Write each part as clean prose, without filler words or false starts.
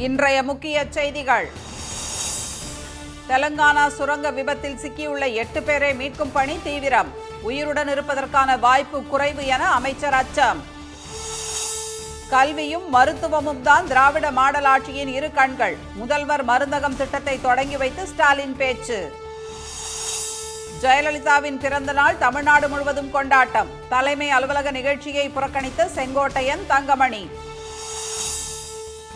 இன்றைய முக்கிய செய்திகள். தெலங்கானா சுரங்க விபத்தில் சிக்கியுள்ள 8 பேரை மீட்கும் பணி தீவிரம். உயிருடன் இருப்பதற்கான வாய்ப்பு குறைவு என அமைச்சர் அச்சம். கல்வியும் மருத்துவமும் தான் திராவிட மாடல் ஆட்சியின் இரு கண்கள். முதல்வர் மருந்தகம் திட்டத்தை தொடங்கி வைத்து ஸ்டாலின் பேச்சு. ஜெயலலிதாவின் பிறந்த நாள் தமிழ்நாடு முழுவதும் கொண்டாட்டம். தலைமை அலுவலக நிகழ்ச்சியை புறக்கணித்த செங்கோட்டையன், தங்கமணி.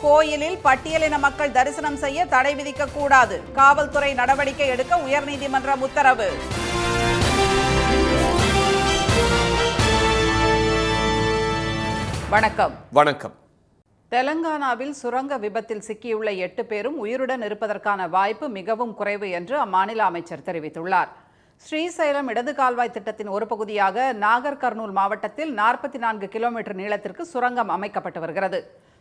கோயிலில் பட்டியலின மக்கள் தரிசனம் செய்ய தடை விதிக்க கூடாது. காவல்துறை நடவடிக்கை எடுக்க உயர்நீதிமன்றம் உத்தரவு. வணக்கம். வணக்கம். தெலங்கானாவில் சுரங்க விபத்தில் சிக்கியுள்ள 8 பேரும் உயிருடன் இருப்பதற்கான வாய்ப்பு மிகவும் குறைவு என்று அம்மாநில அமைச்சர் தெரிவித்துள்ளார். ஸ்ரீசைலம் இடது கால்வாய் திட்டத்தின் ஒரு பகுதியாக நாகர் கர்னூல் மாவட்டத்தில் 44 கிலோமீட்டர் நீளத்திற்கு சுரங்கம் அமைக்கப்பட்டு வருகிறது.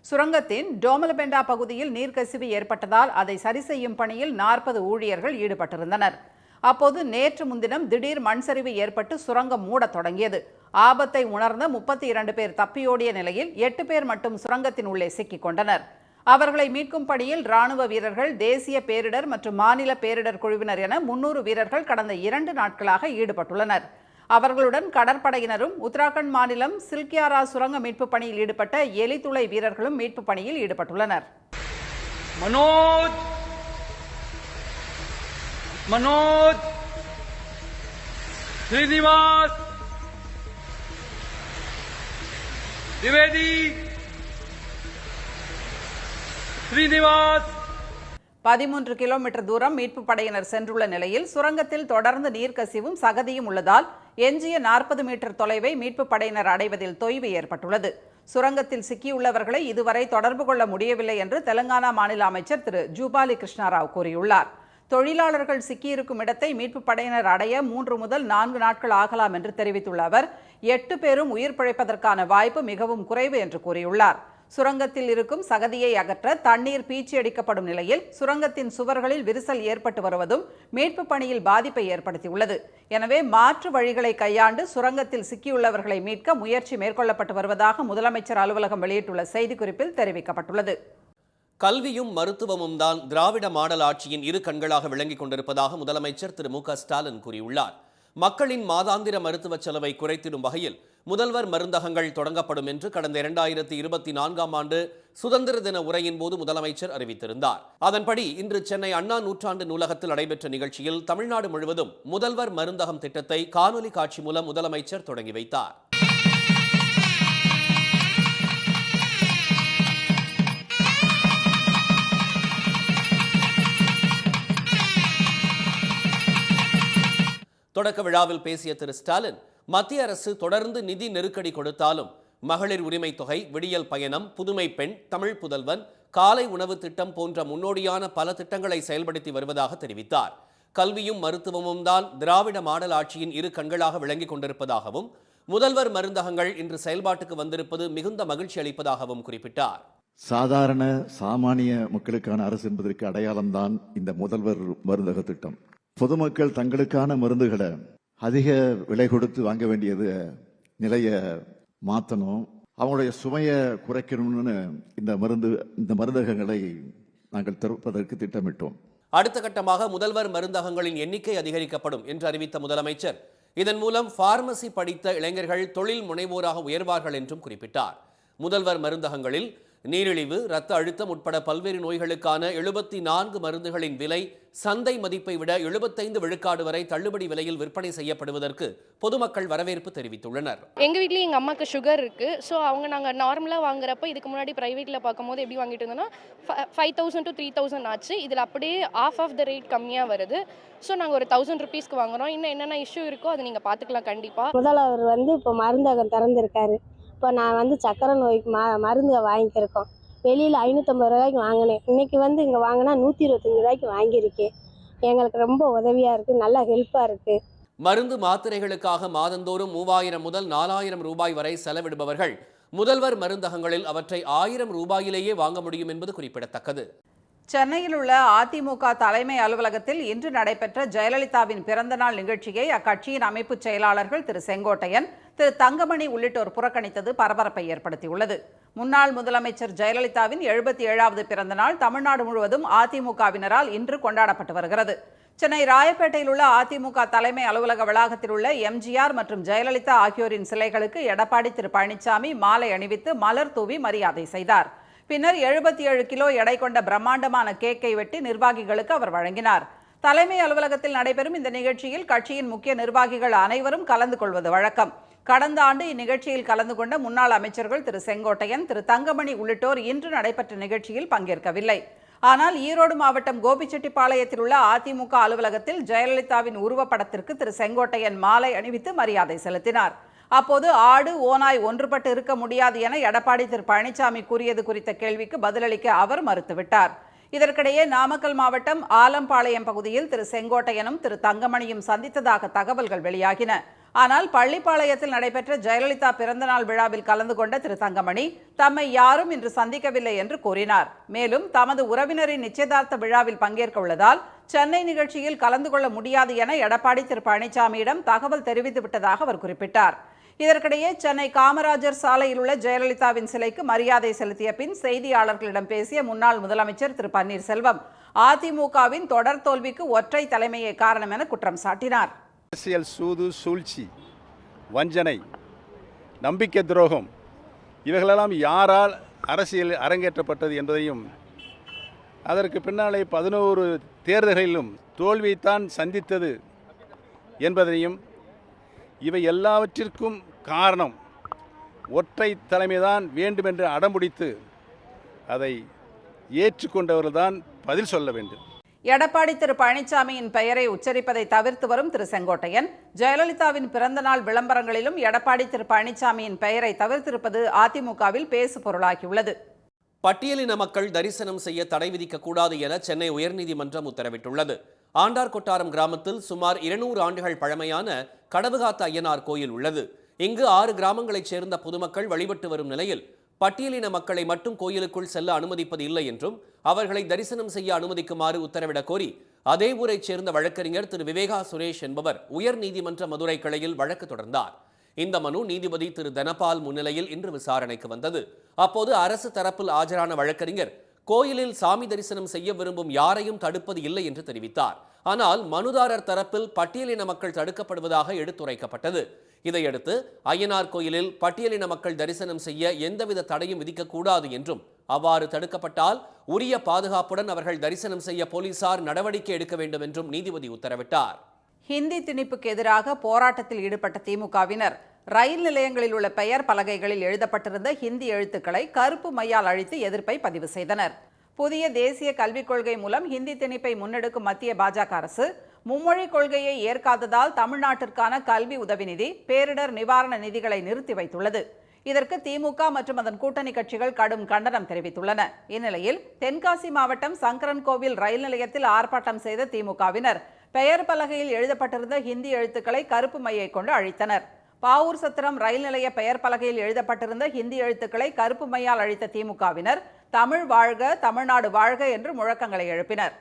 சுரங்கத்தின் டோமலபெண்டா பகுதியில் நீர்க்கசிவு ஏற்பட்டதால் அதை சரி செய்யும் பணியில் 40 ஊழியர்கள் ஈடுபட்டிருந்தனர். அப்போது நேற்று முன்தினம் திடீர் மண்சரிவு ஏற்பட்டு சுரங்கம் மூடத் தொடங்கியது. ஆபத்தை உணர்ந்த 32 பேர் தப்பியோடிய நிலையில் 8 பேர் மட்டும் சுரங்கத்தின் உள்ளே சிக்கிக் கொண்டனர். அவர்களை மீட்கும் பணியில் ராணுவ வீரர்கள், தேசிய பேரிடர் மற்றும் மாநில பேரிடர் குழுவினர் என 300 வீரர்கள் கடந்த 2 நாட்களாக ஈடுபட்டுள்ளனர். அவர்களுடன் கடற்படையினரும் உத்தராகண்ட் மாநிலம் சில்கியாரா சுரங்க மீட்பு பணியில் ஈடுபட்ட எலித்துளை வீரர்களும் மீட்பு பணியில் ஈடுபட்டுள்ளனர். மனோஜ், ஸ்ரீனிவாஸ், திவேதி, ஸ்ரீனிவாஸ். 13 கிலோமீட்டர் தூரம் மீட்பு படையினர் சென்றுள்ள நிலையில் சுரங்கத்தில் தொடர்ந்து நீர்க்கசிவும் சகதியும் உள்ளதால் எஞ்சிய 40 மீட்டர் தொலைவை மீட்பு படையினர் அடைவதில் தொய்வு ஏற்பட்டுள்ளது. சுரங்கத்தில் சிக்கியுள்ளவர்களை இதுவரை தொடர்பு கொள்ள முடியவில்லை என்று தெலங்கானா மாநில அமைச்சர் திரு ஜூபாலி கிருஷ்ணராவ் கூறியுள்ளார். தொழிலாளர்கள் சிக்கியிருக்கும் இடத்தை மீட்பு படையினர் அடைய 3 முதல் 4 நாட்கள் ஆகலாம் என்று தெரிவித்துள்ள அவர் 8 பேரும் உயிர் பிழைப்பதற்கான வாய்ப்பு மிகவும் குறைவு என்று கூறியுள்ளார். சுரங்கத்தில் இருக்கும் சகதியை அகற்ற தண்ணீர் பீச்சி அடிக்கப்படும் நிலையில் சுரங்கத்தின் சுவர்களில் விரிசல் ஏற்பட்டு வருவதும் மீட்பு பணியில் பாதிப்பை ஏற்படுத்தியுள்ளது. எனவே மாற்று வழிகளை கையாண்டு சுரங்கத்தில் சிக்கியுள்ளவர்களை மீட்க முயற்சி மேற்கொள்ளப்பட்டு வருவதாக முதலமைச்சர் அலுவலகம் வெளியிட்டுள்ள செய்திக்குறிப்பில் தெரிவிக்கப்பட்டுள்ளது. கல்வியும் மருத்துவமும் தான் திராவிட மாடல் ஆட்சியின் இரு கண்களாக விளங்கிக் கொண்டிருப்பதாக முதலமைச்சர் திரு மு க ஸ்டாலின் கூறியுள்ளார். மக்களின் மாதாந்திர மருத்துவ செலவை குறைத்திடும் வகையில் முதல்வர் மருந்தகங்கள் தொடங்கப்படும் என்று கடந்த 2024ஆம் ஆண்டு சுதந்திர தின உரையின் போது முதலமைச்சர் அறிவித்திருந்தார். அதன்படி இன்று சென்னை அண்ணா நூற்றாண்டு நூலகத்தில் நடைபெற்ற நிகழ்ச்சியில் தமிழ்நாடு முழுவதும் முதல்வர் மருந்தகம் திட்டத்தை காணொலி காட்சி மூலம் முதலமைச்சர் தொடங்கி வைத்தார். தொடக்க விழாவில் பேசிய திரு ஸ்டாலின், மத்திய அரசு தொடர்ந்து நிதி நெருக்கடி கொடுத்தாலும் மகளிர் உரிமை தொகை, விடியல் பயணம், புதுமை பெண், தமிழ் புதல்வன், காலை உணவு திட்டம் போன்ற முன்னோடியான பல திட்டங்களை செயல்படுத்தி வருவதாக தெரிவித்தார். கல்வியும் மருத்துவமும் தான் திராவிட மாடல் ஆட்சியின் இரு கண்களாக விளங்கிக் கொண்டிருப்பதாகவும் முதல்வர் மருந்தகங்கள் இன்று செயல்பாட்டுக்கு வந்திருப்பது மிகுந்த மகிழ்ச்சி அளிப்பதாகவும் குறிப்பிட்டார். சாதாரண சாமானிய மக்களுக்கான அரசு என்பதற்கு அடையாளம்தான் இந்த முதல்வர் மருந்தக திட்டம். பொதுமக்கள் தங்களுக்கான மருந்துகளை அதிக விலை கொடுத்து வாங்க வேண்டியது நிலையை மாற்றணும், அவங்களுடைய சுமையை குறைக்கணும்னு இந்த மருந்தகங்களை நாங்கள் திறப்பதற்கு திட்டமிட்டோம். அடுத்த கட்டமாக முதல்வர் மருந்தகங்களின் எண்ணிக்கை அதிகரிக்கப்படும் என்று அறிவித்த முதலமைச்சர், இதன் மூலம் பார்மசி படித்த இளைஞர்கள் தொழில் முனைவோராக உயர்வார்கள் என்றும் குறிப்பிட்டார். முதல்வர் மருந்தகங்களில் நீரிழிவு, இரத்த அழுத்தம் உட்பட பல்வேறு நோய்களுக்கான 74 மருந்துகளின் விலை சந்தை மதிப்பை விட 75 விழுக்காடு வரை தள்ளுபடி விலையில் விற்பனை செய்யப்படுவதற்கு பொதுமக்கள் வரவேற்பு தெரிவித்துள்ளனர். எங்கள் வீட்லேயும் எங்கள் அம்மாவுக்கு சுகர் இருக்குது. ஸோ நாங்கள் நார்மலாக வாங்குறப்ப இதுக்கு முன்னாடி ப்ரைவேட்டில் பார்க்கும்போது எப்படி வாங்கிட்டு இருந்தோம்னா 5000 to 3000 ஆச்சு. இதில் அப்படியே ஆஃப் த ரேட் கம்மியாக வருது. ஸோ நாங்கள் ஒரு 1000 rupeesக்கு வாங்குறோம். இன்னும் என்னென்ன இஷ்யூ இருக்கோ அதை நீங்கள் பார்த்துக்கலாம். கண்டிப்பாக முதல்வர் இப்போ மருந்தகம் திறந்திருக்காரு. இப்போ நான் சக்கரை நோய்க்கு மருந்து வாங்கியிருக்கோம். வெளியில் 550 ரூபாய்க்கு வாங்கினேன். இன்னைக்கு இங்கே வாங்கினா 125 ரூபாய்க்கு வாங்கியிருக்கேன். எங்களுக்கு ரொம்ப உதவியாக இருக்குது, நல்லா ஹெல்ப்பாக இருக்குது. மருந்து மாத்திரைகளுக்காக மாதந்தோறும் 3000 முதல் 4000 ரூபாய் வரை செலவிடுபவர்கள் முதல்வர் மருந்தகங்களில் அவற்றை 1000 ரூபாயிலேயே வாங்க முடியும் என்பது குறிப்பிடத்தக்கது. சென்னையில் உள்ள அதிமுக தலைமை அலுவலகத்தில் இன்று நடைபெற்ற ஜெயலலிதாவின் பிறந்தநாள் நிகழ்ச்சியை அக்கட்சியின் அமைப்பு செயலாளர்கள் திரு செங்கோட்டையன், திரு தங்கமணி உள்ளிட்டோர் புறக்கணித்தது பரபரப்பை ஏற்படுத்தியுள்ளது. முன்னாள் முதலமைச்சர் ஜெயலலிதாவின் 77வது பிறந்த நாள் தமிழ்நாடு முழுவதும் அதிமுகவினரால் இன்று கொண்டாடப்பட்டு வருகிறது. சென்னை ராயப்பேட்டையில் உள்ள அதிமுக தலைமை அலுவலக வளாகத்தில் உள்ள எம்ஜிஆர் மற்றும் ஜெயலலிதா ஆகியோரின் சிலைகளுக்கு எடப்பாடி திரு பழனிசாமி மாலை அணிவித்து மலர் தூவி மரியாதை செய்தார். பின்னர் 77 கிலோ எடை கொண்ட பிரம்மாண்டமான கேக்கை வெட்டி நிர்வாகிகளுக்கு அவர் வழங்கினார். தலைமை அலுவலகத்தில் நடைபெறும் இந்த நிகழ்ச்சியில் கட்சியின் முக்கிய நிர்வாகிகள் அனைவரும் கலந்து கொள்வது வழக்கம். கடந்த ஆண்டு இந்நிகழ்ச்சியில் கலந்து கொண்ட முன்னாள் அமைச்சர்கள் திரு செங்கோட்டையன், திரு தங்கமணி உள்ளிட்டோர் இன்று நடைபெற்ற நிகழ்ச்சியில் பங்கேற்கவில்லை. ஆனால் ஈரோடு மாவட்டம் கோபிச்செட்டிப்பாளையத்தில் உள்ள அதிமுக அலுவலகத்தில் ஜெயலலிதாவின் உருவப்படத்திற்கு திரு செங்கோட்டையன் மாலை அணிவித்து மரியாதை செலுத்தினார். அப்போது ஆடு ஓநாய் ஒன்றுபட்டு இருக்க முடியாது என எடப்பாடி திரு பழனிசாமி கூறியது குறித்த கேள்விக்கு பதிலளிக்க அவர் மறுத்துவிட்டார். இதற்கிடையே நாமக்கல் மாவட்டம் ஆலம்பாளையம் பகுதியில் திரு செங்கோட்டையனும் திரு தங்கமணியும் சந்தித்ததாக தகவல்கள் வெளியாகின. ஆனால் பள்ளிப்பாளையத்தில் நடைபெற்ற ஜெயலலிதா பிறந்தநாள் விழாவில் கலந்து கொண்ட திரு தங்கமணி தம்மை யாரும் இன்று சந்திக்கவில்லை என்று கூறினார். மேலும் தமது உறவினரின் நிச்சயதார்த்த விழாவில் பங்கேற்க உள்ளதால் சென்னை நிகழ்ச்சியில் கலந்து கொள்ள முடியாது என எடப்பாடி திரு பழனிசாமியிடம் தகவல் தெரிவித்து விட்டதாக அவர் குறிப்பிட்டார். இதற்கிடையே சென்னை காமராஜர் சாலையில் உள்ள ஜெயலலிதாவின் சிலைக்கு மரியாதை செலுத்திய பின் செய்தியாளர்களிடம் பேசிய முன்னாள் முதலமைச்சர் திரு பன்னீர்செல்வம் அதிமுகவின் தொடர் தோல்விக்கு ஒற்றை தலைமையே காரணம் என குற்றம் சாட்டினார். அரசியல் சூது, சூழ்ச்சி, வஞ்சனை, நம்பிக்கை துரோகம் இவைகளெல்லாம் யாரால் அரசியல் அரங்கேற்றப்பட்டது என்பதையும் அதற்கு பின்னாலே 11 தேர்தல்களிலும் தோல்வியைத்தான் சந்தித்தது என்பதையும் இவை எல்லாவற்றிற்கும் காரணம் ஒற்றை தலைமைதான் வேண்டுமென்று அடம்பிடித்து அதை ஏற்றுக்கொண்டவர்கள்தான் பதில் சொல்ல வேண்டும். எடப்பாடி திரு பழனிசாமியின் பெயரை உச்சரிப்பதை தவிர்த்து வரும் திரு செங்கோட்டையன் ஜெயலலிதாவின் பிறந்தநாள் விளம்பரங்களிலும் எடப்பாடி திரு பழனிசாமியின் பெயரை தவிர்த்திருப்பது அதிமுகவில் பேசு பொருளாகியுள்ளது. பட்டியலின மக்கள் தரிசனம் செய்ய தடை விதிக்கக்கூடாது என சென்னை உயர்நீதிமன்றம் உத்தரவிட்டுள்ளது. ஆண்டார் கொட்டாரம் கிராமத்தில் சுமார் 200 ஆண்டுகள் பழமையான கடவுகாத்த ஐயனார் கோயில் உள்ளது. இங்கு 6 கிராமங்களைச் சேர்ந்த பொதுமக்கள் வழிபட்டு வரும் நிலையில் பட்டியலின மக்களை மட்டும் கோயிலுக்குள் செல்ல அனுமதிப்பது இல்லை என்றும் அவர்களை தரிசனம் செய்ய அனுமதிக்குமாறு உத்தரவிடக் கோரி அதே ஊரைச் சேர்ந்த வழக்கறிஞர் திரு விவேகா சுரேஷ் என்பவர் உயர்நீதிமன்ற மதுரை கிளையில் வழக்கு தொடர்ந்தார். இந்த மனு நீதிபதி திரு தனபால் முன்னிலையில் இன்று விசாரணைக்கு வந்தது. அப்போது அரசு தரப்பில் ஆஜரான வழக்கறிஞர் கோயிலில் சாமி தரிசனம் செய்ய விரும்பும் யாரையும் தடுப்பது இல்லை என்று தெரிவித்தார். ஆனால் மனுதாரர் தரப்பில் பட்டியலின மக்கள் தடுக்கப்படுவதாக எடுத்துரைக்கப்பட்டது. இதையடுத்து ஐயனார் கோயிலில் பட்டியலின மக்கள் தரிசனம் செய்ய எந்தவித தடையும் விதிக்கக்கூடாது என்றும் அவ்வாறு தடுக்கப்பட்டால் உரிய பாதுகாப்புடன் அவர்கள் தரிசனம் செய்ய போலீசார் நடவடிக்கை எடுக்க வேண்டும் என்றும் நீதிபதி உத்தரவிட்டார். ஹிந்தி திணிப்புக்கு எதிராக போராட்டத்தில் ஈடுபட்ட திமுகவினர் ரயில் நிலையங்களில் உள்ள பெயர் பலகைகளில் எழுதப்பட்டிருந்த ஹிந்தி எழுத்துக்களை கருப்பு மையால் அழித்து எதிர்ப்பை பதிவு செய்தனர். புதிய தேசிய கல்விக் கொள்கை மூலம் ஹிந்தி திணிப்பை முன்னெடுக்கும் மத்திய பாஜக அரசு மும்மொழி கொள்கையை ஏற்காததால் தமிழ்நாட்டிற்கான கல்வி உதவி நிதி, பேரிடர் நிவாரண நிதிகளை நிறுத்தி வைத்துள்ளது. இதற்கு திமுக மற்றும் அதன் கூட்டணி கட்சிகள் கடும் கண்டனம் தெரிவித்துள்ளன. இந்நிலையில் தென்காசி மாவட்டம் சங்கரன்கோவில் ரயில் நிலையத்தில் ஆர்ப்பாட்டம் செய்த திமுகவினர் பெயர் பலகையில் எழுதப்பட்டிருந்த ஹிந்தி எழுத்துக்களை கருப்பு மையை கொண்டு அழித்தனர். பாவூர் சத்திரம் ரயில் நிலைய பெயர் பலகையில் எழுதப்பட்டிருந்த ஹிந்தி எழுத்துக்களை கருப்பு மையால் அழித்த திமுகவினர் தமிழ் வாழ்க, தமிழ்நாடு வாழ்க என்று முழக்கங்களை எழுப்பினர்.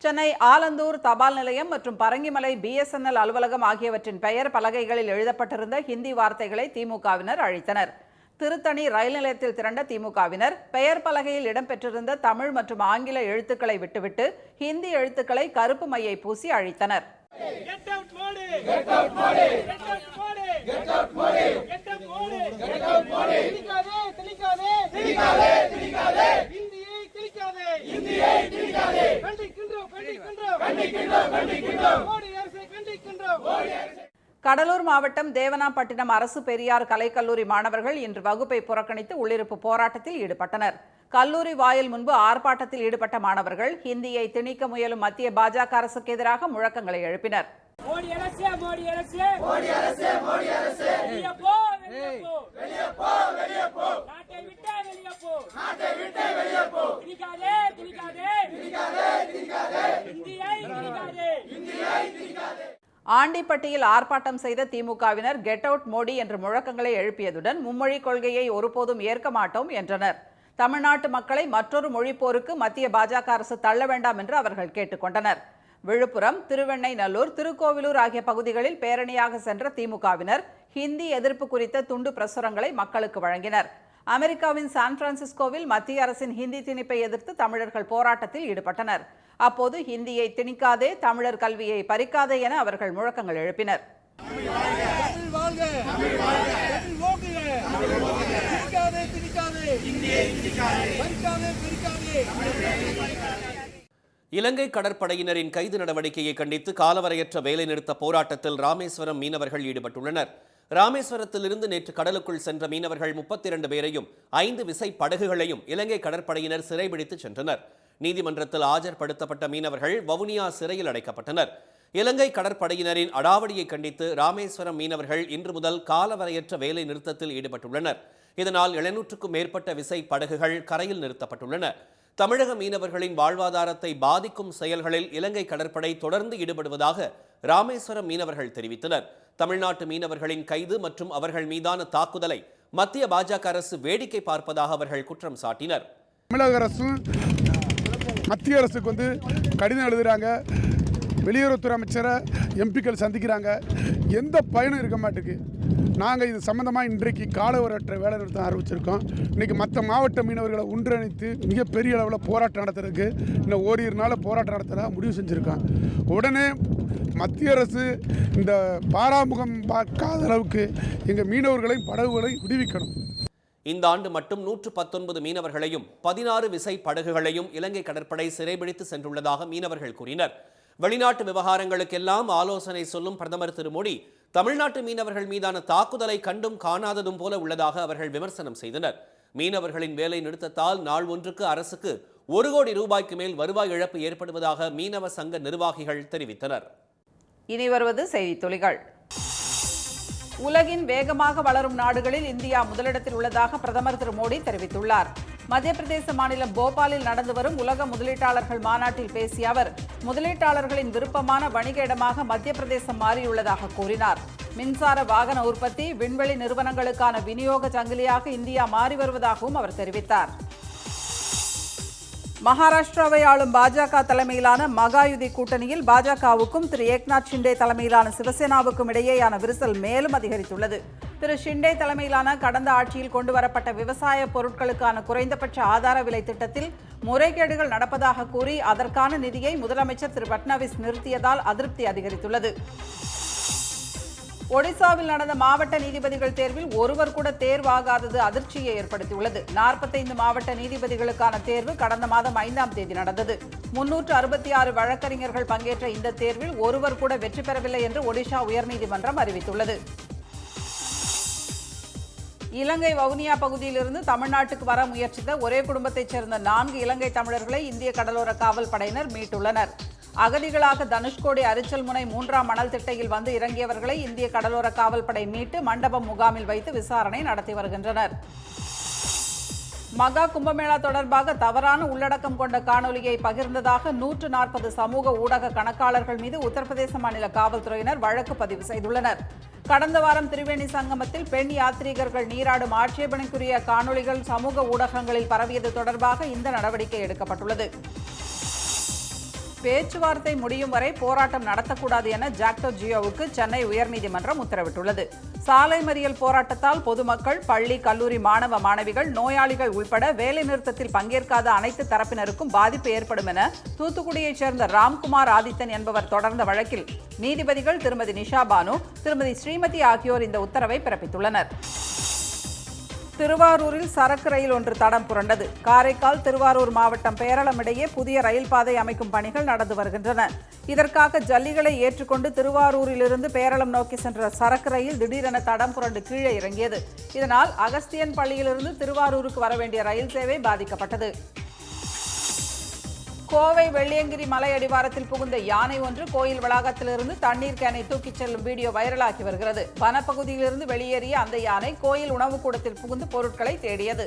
சென்னை ஆலந்தூர் தபால் நிலையம் மற்றும் பரங்கிமலை BSNL அலுவலகம் ஆகியவற்றின் பெயர் பலகைகளில் எழுதப்பட்டிருந்த ஹிந்தி வார்த்தைகளை திமுகவினர் அழித்தனர். திருத்தணி ரயில் நிலையத்தில் திரண்ட திமுகவினர் பெயர் பலகையில் இடம்பெற்றிருந்த தமிழ் மற்றும் ஆங்கில எழுத்துக்களை விட்டுவிட்டு ஹிந்தி எழுத்துக்களை கருப்பு மையை பூசி அழித்தனர். கடலூர் மாவட்டம் தேவனாம்பட்டினம் அரசு பெரியார் கலைக்கல்லூரி மாணவர்கள் இன்று வகுப்பை புறக்கணித்து உள்ளிருப்பு போராட்டத்தில் ஈடுபட்டனர். கல்லூரி வாயில் முன்பு ஆர்ப்பாட்டத்தில் ஈடுபட்ட மாணவர்கள் ஹிந்தியை திணிக்க முயலும் மத்திய பாஜக அரசுக்கு எதிராக முழக்கங்களை எழுப்பினர். ஆண்டிப்பட்டியில் ஆர்ப்பாட்டம் செய்த திமுகவினர் கெட் அவுட் மோடி என்ற முழக்கங்களை எழுப்பியதுடன் மும்மொழி கொள்கையை ஒருபோதும் ஏற்க மாட்டோம் என்றனர். தமிழ்நாட்டு மக்களை மற்றொரு மொழிப்போருக்கு மத்திய பாஜக அரசு தள்ள வேண்டாம் என்று அவர்கள் கேட்டுக்கொண்டனர். விழுப்புரம், திருவெண்ணைநல்லூர், திருக்கோவிலூர் ஆகிய பகுதிகளில் பேரணியாக சென்ற திமுகவினர் ஹிந்தி எதிர்ப்பு குறித்த துண்டு பிரசுரங்களை மக்களுக்கு வழங்கினர். அமெரிக்காவின் சான் பிரான்சிஸ்கோவில் மத்திய அரசின் ஹிந்தி திணிப்பை எதிர்த்து தமிழர்கள் போராட்டத்தில் ஈடுபட்டனர். அப்போது ஹிந்தியை திணிக்காதே, தமிழர் கல்வியை பறிக்காதே என அவர்கள் முழக்கங்கள் எழுப்பினர். இலங்கை கடற்படையினரின் கைது நடவடிக்கையை கண்டித்து காலவரையற்ற வேலைநிறுத்த போராட்டத்தில் ராமேஸ்வரம் மீனவர்கள் ஈடுபட்டுள்ளனர். ராமேஸ்வரத்திலிருந்து நேற்று கடலுக்குள் சென்ற மீனவர்கள் 32 பேரையும் 5 விசை படகுகளையும் இலங்கை கடற்படையினர் சிறைபிடித்து சென்றனர். நீதிமன்றத்தில் ஆஜர்படுத்தப்பட்ட மீனவர்கள் வவுனியா சிறையில் அடைக்கப்பட்டனர். இலங்கை கடற்படையினரின் அடாவடியை கண்டித்து ராமேஸ்வரம் மீனவர்கள் இன்று முதல் காலவரையற்ற வேலை நிறுத்தத்தில் ஈடுபட்டுள்ளனர். இதனால் 700க்கும் மேற்பட்ட விசை படகுகள் கரையில் நிறுத்தப்பட்டுள்ளன. தமிழக மீனவர்களின் வாழ்வாதாரத்தை பாதிக்கும் செயல்களில் இலங்கை கடற்படை தொடர்ந்து ஈடுபடுவதாக ராமேஸ்வரம் மீனவர்கள் தெரிவித்தனர். தமிழ்நாட்டு மீனவர்களின் கைது மற்றும் அவர்கள் மீதான தாக்குதலை மத்திய பாஜக அரசு வேடிக்கை பார்ப்பதாக அவர்கள் குற்றம் சாட்டினர். தமிழக அரசு மத்திய அரசுக்கு கடிதம் எழுதுறாங்க, வெளியுறவுத்துறை அமைச்சரை எம்பிக்கள் சந்திக்கிறாங்க, எந்த பயனும் இருக்க மாட்டேங்குது. நாங்கள் இது சம்பந்தமாக இன்றைக்கு காலவரையற்ற வேலை நிறுத்தம் ஆரம்பிச்சிருக்கோம். இன்றைக்கி மற்ற மாவட்ட மீனவர்களை ஒன்றிணைத்து மிகப்பெரிய அளவில் போராட்டம் நடத்துறதுக்கு இன்னும் ஓரிரு நாள் போராட்டம் நடத்துகிறதா முடிவு செஞ்சுருக்கோம். உடனே மத்திய அரசு இந்த பாராமுகம் பார்க்காத அளவுக்கு எங்கள் மீனவர்களையும் படகுகளையும் விடுவிக்கணும். இந்த ஆண்டு மட்டும் 119 மீனவர்களையும் 16 விசை படகுகளையும் இலங்கை கடற்படை சிறைபிடித்து சென்றுள்ளதாக மீனவர்கள் கூறினர். வெளிநாட்டு விவகாரங்களுக்கெல்லாம் ஆலோசனை சொல்லும் பிரதமர் திரு மோடி தமிழ்நாட்டு மீனவர்கள் மீதான தாக்குதலை கண்டும் காணாததும் போல உள்ளதாக அவர்கள் விமர்சனம் செய்தனர். மீனவர்களின் வேலை நிறுத்தத்தால் நாள் ஒன்றுக்கு அரசுக்கு 1 கோடி ரூபாய்க்கு மேல் வருவாய் இழப்பு ஏற்படுவதாக மீனவ சங்க நிர்வாகிகள் தெரிவித்தனர். இனி வருவது செய்தி துளிகள். உலகின் வேகமாக வளரும் நாடுகளில் இந்தியா முதலிடத்தில் உள்ளதாக பிரதமர் திரு மோடி தெரிவித்துள்ளார். மத்திய பிரதேச மாநிலம் போபாலில் நடந்து வரும் உலக முதலீட்டாளர்கள் மாநாட்டில் பேசிய அவர், முதலீட்டாளர்களின் விருப்பமான வணிக இடமாக மத்திய பிரதேசம் மாறியுள்ளதாக கூறினார். மின்சார வாகன உற்பத்தி, விண்வெளி நிறுவனங்களுக்கான விநியோக சங்கிலியாக இந்தியா மாறி வருவதாகவும் அவர் தெரிவித்தார். மகாராஷ்டிராவை ஆளும் பாஜக தலைமையிலான மகாயுதி கூட்டணியில் பாஜகவுக்கும் திரு ஏக்நாத் ஷிண்டே தலைமையிலான சிவசேனாவுக்கும் இடையேயான விரிசல் மேலும் அதிகரித்துள்ளது. திரு ஷிண்டே தலைமையிலான கடந்த ஆட்சியில் கொண்டுவரப்பட்ட விவசாய பொருட்களுக்கான குறைந்தபட்ச ஆதார விலை திட்டத்தில் முறைகேடுகள் நடப்பதாக கூறி அதற்கான நிதியை முதலமைச்சர் திரு பட்னாவிஸ் நிறுத்தியதால் அதிருப்தி அதிகரித்துள்ளது. ஒடிசாவில் நடந்த மாவட்ட நீதிபதிகள் தேர்வில் ஒருவர் கூட தேர்வாகாதது அதிர்ச்சியை ஏற்படுத்தியுள்ளது. 45 மாவட்ட நீதிபதிகளுக்கான தேர்வு கடந்த மாதம் 5ஆம் தேதி நடந்தது. 366 வழக்கறிஞர்கள் பங்கேற்ற இந்த தேர்வில் ஒருவர் கூட வெற்றி பெறவில்லை என்று ஒடிஷா உயர்நீதிமன்றம் அறிவித்துள்ளது. இலங்கை வவுனியா பகுதியிலிருந்து தமிழ்நாட்டுக்கு வர முயற்சித்த ஒரே குடும்பத்தைச் சேர்ந்த 4 இலங்கை தமிழர்களை இந்திய கடலோர காவல் படையினர் மீட்டுள்ளனர். அகதிகளாக தனுஷ்கோடி அரிச்சல் முனை 3ஆம் மணல் திட்டையில் வந்து இறங்கியவர்களை இந்திய கடலோர காவல் படை மீட்டு மண்டபம் முகாமில் வைத்து விசாரணை நடத்தி வருகின்றனர். மகா கும்பமேளா தொடர்பாக தவறான உள்ளடக்கம் கொண்ட காணொலியை பகிர்ந்ததாக 140 சமூக ஊடக கணக்காளர்கள் மீது உத்தரப்பிரதேச மாநில காவல்துறையினர் வழக்கு பதிவு செய்துள்ளனர். கடந்த வாரம் திரிவேணி சங்கமத்தில் பெண் யாத்ரீகர்கள் நீராடும் ஆட்சேபனைக்குரிய காணொலிகள் சமூக ஊடகங்களில் பரவியது தொடர்பாக இந்த நடவடிக்கை எடுக்கப்பட்டுள்ளது. பேச்சுவார்த்தை முடியும் வரை போராட்டம் நடத்தக்கூடாது என ஜாக்டோ ஜியோவுக்கு சென்னை உயர்நீதிமன்றம் உத்தரவிட்டுள்ளது. சாலை மறியல் போராட்டத்தால் பொதுமக்கள், பள்ளி, கல்லூரி மாணவ மாணவிகள், நோயாளிகள் உள்பட வேலைநிறுத்தத்தில் பங்கேற்காத அனைத்து தரப்பினருக்கும் பாதிப்பு ஏற்படும் என தூத்துக்குடியைச் சேர்ந்த ராம்குமார் ஆதித்தன் என்பவர் தொடர்ந்த வழக்கில் நீதிபதிகள் திருமதி நிஷா பானு, திருமதி ஸ்ரீமதி ஆகியோர் இந்த உத்தரவை பிறப்பித்துள்ளனர். திருவாரூரில் சரக்கு ரயில் ஒன்று தடம் புரண்டது. காரைக்கால் திருவாரூர் மாவட்டம் பேரளம் இடையே புதிய ரயில் பாதை அமைக்கும் பணிகள் நடந்து வருகின்றன. இதற்காக ஜல்லிகளை ஏற்றுக்கொண்டு திருவாரூரிலிருந்து பேரளம் நோக்கி சென்ற சரக்கு ரயில் திடீரென தடம் புரண்டு கீழே இறங்கியது. இதனால் அகஸ்தியன் பள்ளியிலிருந்து திருவாரூருக்கு வர வேண்டிய ரயில் சேவை பாதிக்கப்பட்டது. கோவை வெள்ளியங்கிரி மலை அடிவாரத்தில் புகுந்த யானை ஒன்று கோயில் வளாகத்திலிருந்து தண்ணீர் கேனை தூக்கிச் செல்லும் வீடியோ வைரலாகி வருகிறது. வனப்பகுதியிலிருந்து வெளியேறிய அந்த யானை கோயில் உணவு கூடத்தில் புகுந்து பொருட்களை தேடியது.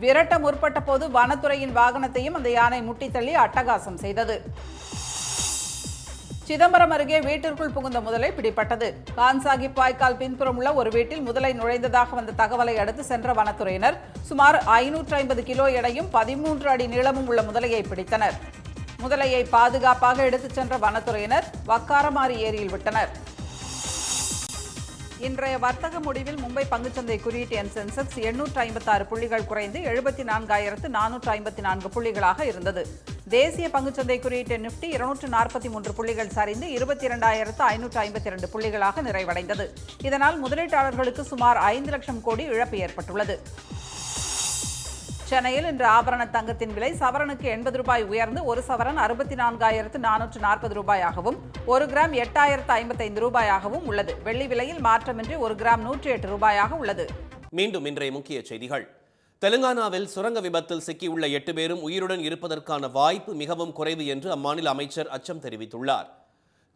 விரட்ட முற்பட்ட போது வனத்துறையின் வாகனத்தையும் அந்த யானை முட்டித்தள்ளி அட்டகாசம் செய்தது. சிதம்பரம் அருகே வீட்டிற்குள் புகுந்த முதலை பிடிபட்டது. கான்சாகிப் வாய்க்கால் பின்புறம் உள்ள ஒரு வீட்டில் முதலை நுழைந்ததாக வந்த தகவலை அடுத்து சென்ற வனத்துறையினர் சுமார் 550 கிலோ எடையும் 13 அடி நீளமும் உள்ள முதலையை பிடித்தனர். முதலையை பாதுகாப்பாக எடுத்துச் சென்ற வனத்துறையினர் வக்காரமாரி ஏரியில் விட்டனர். இன்றைய வர்த்தக முடிவில் மும்பை பங்குச்சந்தை குறியீட்டு எண் சென்செக்ஸ் 856 புள்ளிகள் குறைந்து 74,454 புள்ளிகளாக இருந்தது. தேசிய பங்குச்சந்தை குறியீட்டு நிப்டி 243 புள்ளிகள் சரிந்து 22,552 புள்ளிகளாக நிறைவடைந்தது. இதனால் முதலீட்டாளர்களுக்கு சுமார் 5 லட்சம் கோடி இழப்பு ஏற்பட்டுள்ளது. சென்னையில் இன்று ஆபரண தங்கத்தின் விலை சவரனுக்கு 80 ரூபாய் உயர்ந்து ஒரு சவரன் 64,440 ரூபாயாகவும் 1 கிராம் 8,055 ரூபாயாகவும் உள்ளது. வெள்ளி விலையில் மாற்றமின்றி 1 கிராம் 108 ரூபாயாக உள்ளது. மீண்டும் இன்றைய முக்கிய செய்திகள். தெலுங்கானாவில் சுரங்க விபத்தில் சிக்கியுள்ள 8 பேரும் உயிருடன் இருப்பதற்கான வாய்ப்பு மிகவும் குறைவு என்று அம்மாநில அமைச்சர் அச்சம் தெரிவித்துள்ளார்.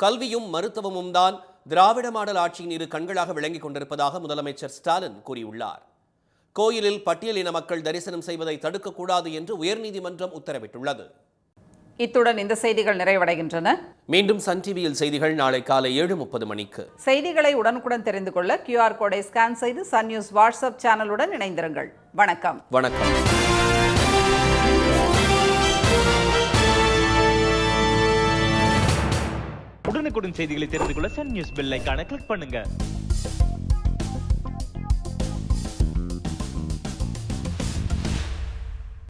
கல்வியும் மருத்துவமும் தான் திராவிட மாடல் ஆட்சியின் இரு கண்களாக விளங்கிக் கொண்டிருப்பதாக முதலமைச்சர் ஸ்டாலின் கூறியுள்ளார். கோயிலில் பட்டியலின மக்கள் தரிசனம் செய்வதை தடுக்கக்கூடாது என்று உயர்நீதிமன்றம் உத்தரவிட்டுள்ளது. இத்துடன் இந்த செய்திகள் நிறைவடைகின்றன. மீண்டும் சன் டிவியில் செய்திகள் நாளை காலை 7:30 மணிக்கு. செய்திகளை உடனுக்குடன் தெரிந்து கொள்ள QR கோடை ஸ்கேன் செய்து சன் நியூஸ் வாட்ஸ்அப் சேனலுடன் இணைந்திருங்கள். வணக்கம். வணக்கம். உடனுக்குடன் செய்திகளை தெரிந்து கொள்ள சன் நியூஸ் பெல் ஐகானை கிளிக் பண்ணுங்க.